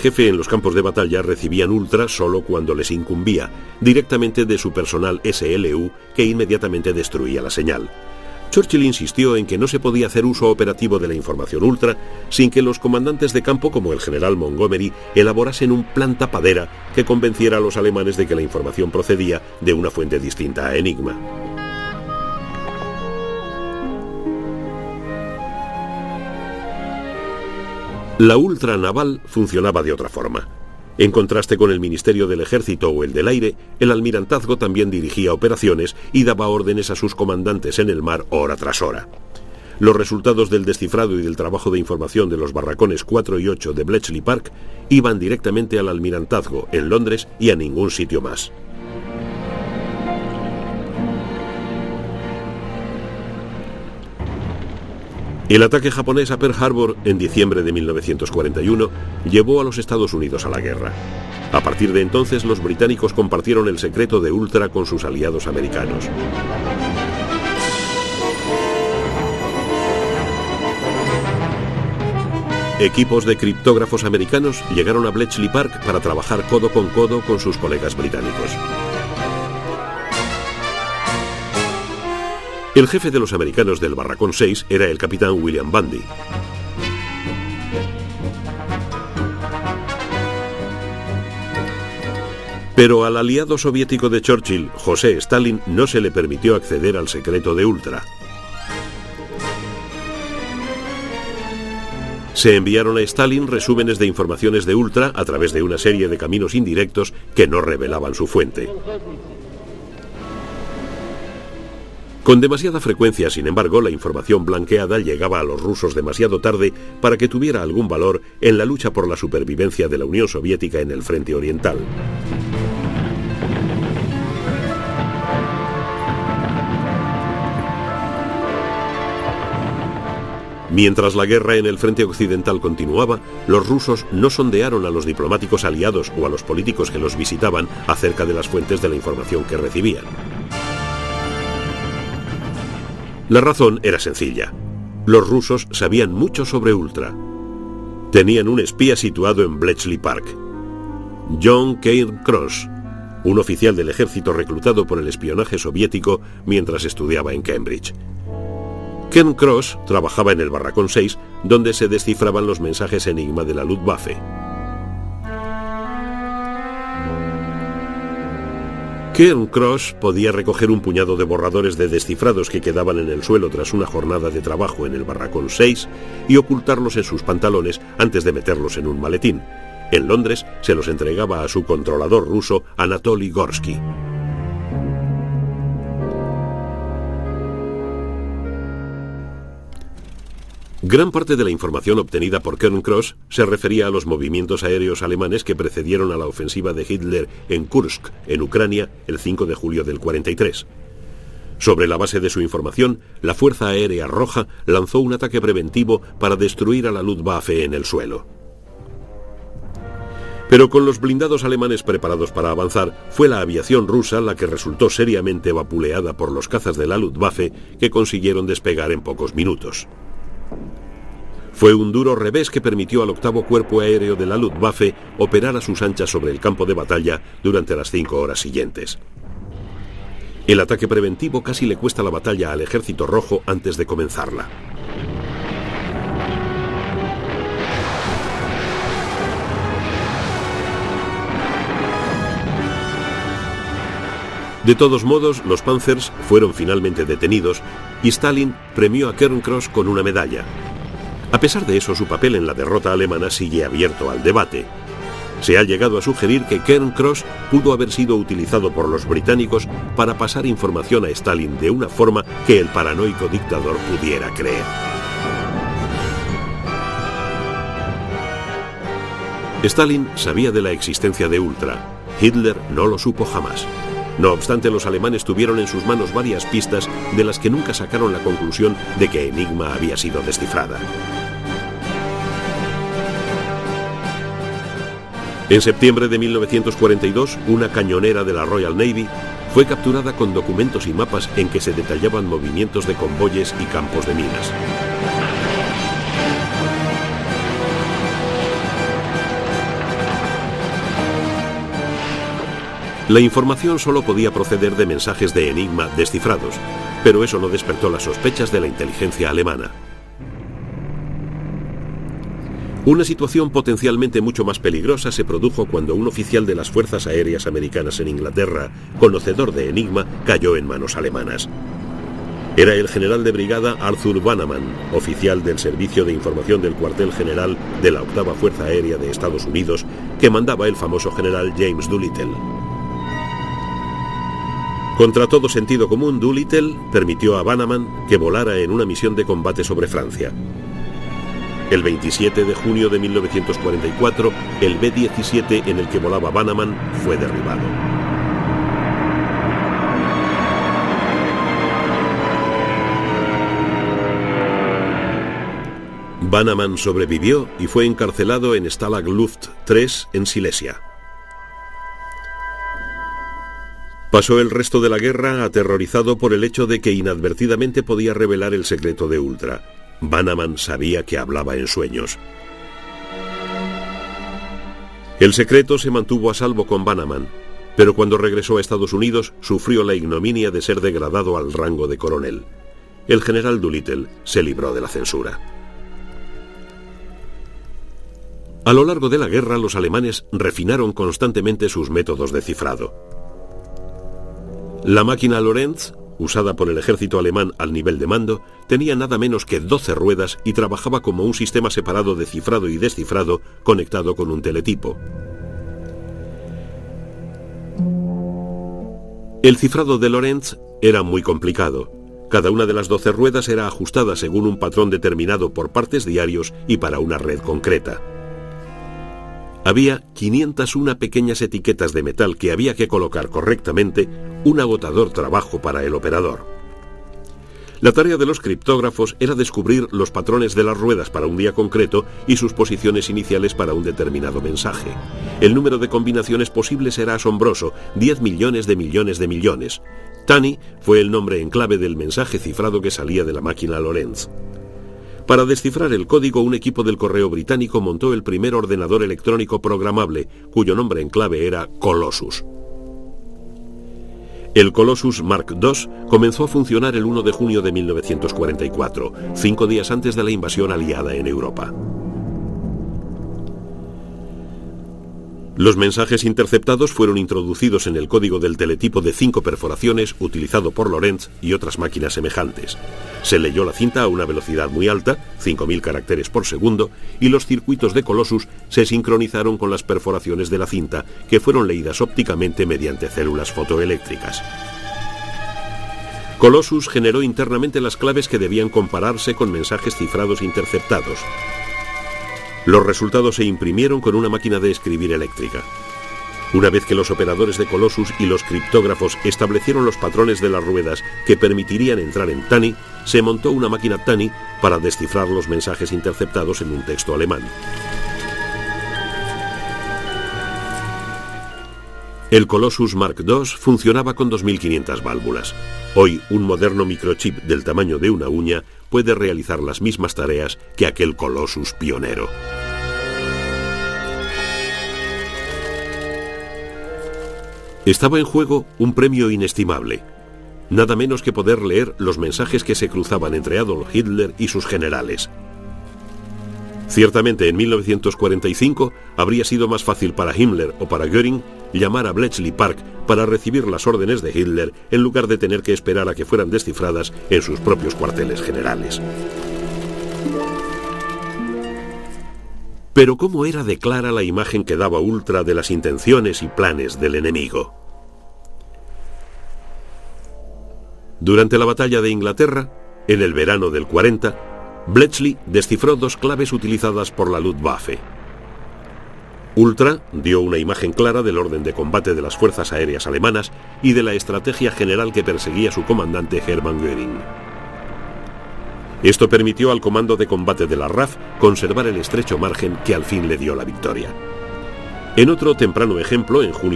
jefe en los campos de batalla recibían Ultra solo cuando les incumbía, directamente de su personal SLU, que inmediatamente destruía la señal. Churchill insistió en que no se podía hacer uso operativo de la información Ultra sin que los comandantes de campo, como el general Montgomery, elaborasen un plan tapadera que convenciera a los alemanes de que la información procedía de una fuente distinta a Enigma. La Ultra naval funcionaba de otra forma. En contraste con el Ministerio del Ejército o el del Aire, el almirantazgo también dirigía operaciones y daba órdenes a sus comandantes en el mar hora tras hora. Los resultados del descifrado y del trabajo de información de los barracones 4 y 8 de Bletchley Park iban directamente al almirantazgo en Londres y a ningún sitio más. El ataque japonés a Pearl Harbor en diciembre de 1941 llevó a los Estados Unidos a la guerra. A partir de entonces, los británicos compartieron el secreto de Ultra con sus aliados americanos. Equipos de criptógrafos americanos llegaron a Bletchley Park para trabajar codo con sus colegas británicos. El jefe de los americanos del Barracón 6 era el capitán William Bundy. Pero al aliado soviético de Churchill, José Stalin, no se le permitió acceder al secreto de Ultra. Se enviaron a Stalin resúmenes de informaciones de Ultra a través de una serie de caminos indirectos que no revelaban su fuente. Con demasiada frecuencia, sin embargo, la información blanqueada llegaba a los rusos demasiado tarde para que tuviera algún valor en la lucha por la supervivencia de la Unión Soviética en el frente oriental. Mientras la guerra en el frente occidental continuaba, los rusos no sondearon a los diplomáticos aliados o a los políticos que los visitaban acerca de las fuentes de la información que recibían. La razón era sencilla. Los rusos sabían mucho sobre Ultra. Tenían un espía situado en Bletchley Park, John Cairncross, un oficial del ejército reclutado por el espionaje soviético mientras estudiaba en Cambridge. Cairncross trabajaba en el Barracón 6, donde se descifraban los mensajes enigma de la Luftwaffe. Cairncross podía recoger un puñado de borradores de descifrados que quedaban en el suelo tras una jornada de trabajo en el Barracón 6 y ocultarlos en sus pantalones antes de meterlos en un maletín. En Londres se los entregaba a su controlador ruso, Anatoly Gorsky. Gran parte de la información obtenida por Cairncross se refería a los movimientos aéreos alemanes que precedieron a la ofensiva de Hitler en Kursk, en Ucrania, el 5 de julio del 43. Sobre la base de su información, la Fuerza Aérea Roja lanzó un ataque preventivo para destruir a la Luftwaffe en el suelo. Pero con los blindados alemanes preparados para avanzar, fue la aviación rusa la que resultó seriamente vapuleada por los cazas de la Luftwaffe, que consiguieron despegar en pocos minutos. Fue un duro revés que permitió al octavo cuerpo aéreo de la Luftwaffe operar a sus anchas sobre el campo de batalla durante las 5 horas siguientes. El ataque preventivo casi le cuesta la batalla al Ejército Rojo antes de comenzarla. De todos modos, los Panzers fueron finalmente detenidos y Stalin premió a Cairncross con una medalla. A pesar de eso, su papel en la derrota alemana sigue abierto al debate. Se ha llegado a sugerir que Cairncross pudo haber sido utilizado por los británicos para pasar información a Stalin de una forma que el paranoico dictador pudiera creer. Stalin sabía de la existencia de Ultra. Hitler no lo supo jamás. No obstante, los alemanes tuvieron en sus manos varias pistas de las que nunca sacaron la conclusión de que Enigma había sido descifrada. En septiembre de 1942, una cañonera de la Royal Navy fue capturada con documentos y mapas en que se detallaban movimientos de convoyes y campos de minas. La información solo podía proceder de mensajes de enigma descifrados, pero eso no despertó las sospechas de la inteligencia alemana. Una situación potencialmente mucho más peligrosa se produjo cuando un oficial de las Fuerzas Aéreas Americanas en Inglaterra, conocedor de enigma, cayó en manos alemanas. Era el general de brigada Arthur Bannerman, oficial del Servicio de Información del Cuartel General de la Octava Fuerza Aérea de Estados Unidos, que mandaba el famoso general James Doolittle. Contra todo sentido común, Doolittle permitió a Bannerman que volara en una misión de combate sobre Francia. El 27 de junio de 1944, el B-17 en el que volaba Bannerman fue derribado. Bannerman sobrevivió y fue encarcelado en Stalag Luft III en Silesia. Pasó el resto de la guerra aterrorizado por el hecho de que inadvertidamente podía revelar el secreto de Ultra. Bannerman sabía que hablaba en sueños. El secreto se mantuvo a salvo con Bannerman, pero cuando regresó a Estados Unidos sufrió la ignominia de ser degradado al rango de coronel. El general Doolittle se libró de la censura. A lo largo de la guerra, los alemanes refinaron constantemente sus métodos de cifrado. La máquina Lorenz, usada por el ejército alemán al nivel de mando, tenía nada menos que 12 ruedas y trabajaba como un sistema separado de cifrado y descifrado conectado con un teletipo. El cifrado de Lorenz era muy complicado. Cada una de las 12 ruedas era ajustada según un patrón determinado por partes diarios y para una red concreta. Había 501 pequeñas etiquetas de metal que había que colocar correctamente, un agotador trabajo para el operador. La tarea de los criptógrafos era descubrir los patrones de las ruedas para un día concreto y sus posiciones iniciales para un determinado mensaje. El número de combinaciones posibles era asombroso, 10 millones de millones de millones. Tunny fue el nombre en clave del mensaje cifrado que salía de la máquina Lorenz. Para descifrar el código, un equipo del correo británico montó el primer ordenador electrónico programable, cuyo nombre en clave era Colossus. El Colossus Mark II comenzó a funcionar el 1 de junio de 1944, 5 días antes de la invasión aliada en Europa. Los mensajes interceptados fueron introducidos en el código del teletipo de 5 perforaciones utilizado por Lorenz y otras máquinas semejantes. Se leyó la cinta a una velocidad muy alta, 5.000 caracteres por segundo, y los circuitos de Colossus se sincronizaron con las perforaciones de la cinta, que fueron leídas ópticamente mediante células fotoeléctricas. Colossus generó internamente las claves que debían compararse con mensajes cifrados interceptados. Los resultados se imprimieron con una máquina de escribir eléctrica. Una vez que los operadores de Colossus y los criptógrafos establecieron los patrones de las ruedas que permitirían entrar en Tunny, se montó una máquina Tunny para descifrar los mensajes interceptados en un texto alemán. El Colossus Mark II funcionaba con 2.500 válvulas. Hoy, un moderno microchip del tamaño de una uña puede realizar las mismas tareas que aquel Colossus pionero. Estaba en juego un premio inestimable, nada menos que poder leer los mensajes que se cruzaban entre Adolf Hitler y sus generales. Ciertamente, en 1945 habría sido más fácil para Himmler o para Göring llamar a Bletchley Park para recibir las órdenes de Hitler en lugar de tener que esperar a que fueran descifradas en sus propios cuarteles generales. Pero ¿cómo era de clara la imagen que daba Ultra de las intenciones y planes del enemigo? Durante la batalla de Inglaterra, en el verano del 40, Bletchley descifró 2 claves utilizadas por la Luftwaffe. Ultra dio una imagen clara del orden de combate de las fuerzas aéreas alemanas y de la estrategia general que perseguía su comandante Hermann Göring. Esto permitió al comando de combate de la RAF conservar el estrecho margen que al fin le dio la victoria. En otro temprano ejemplo, en junio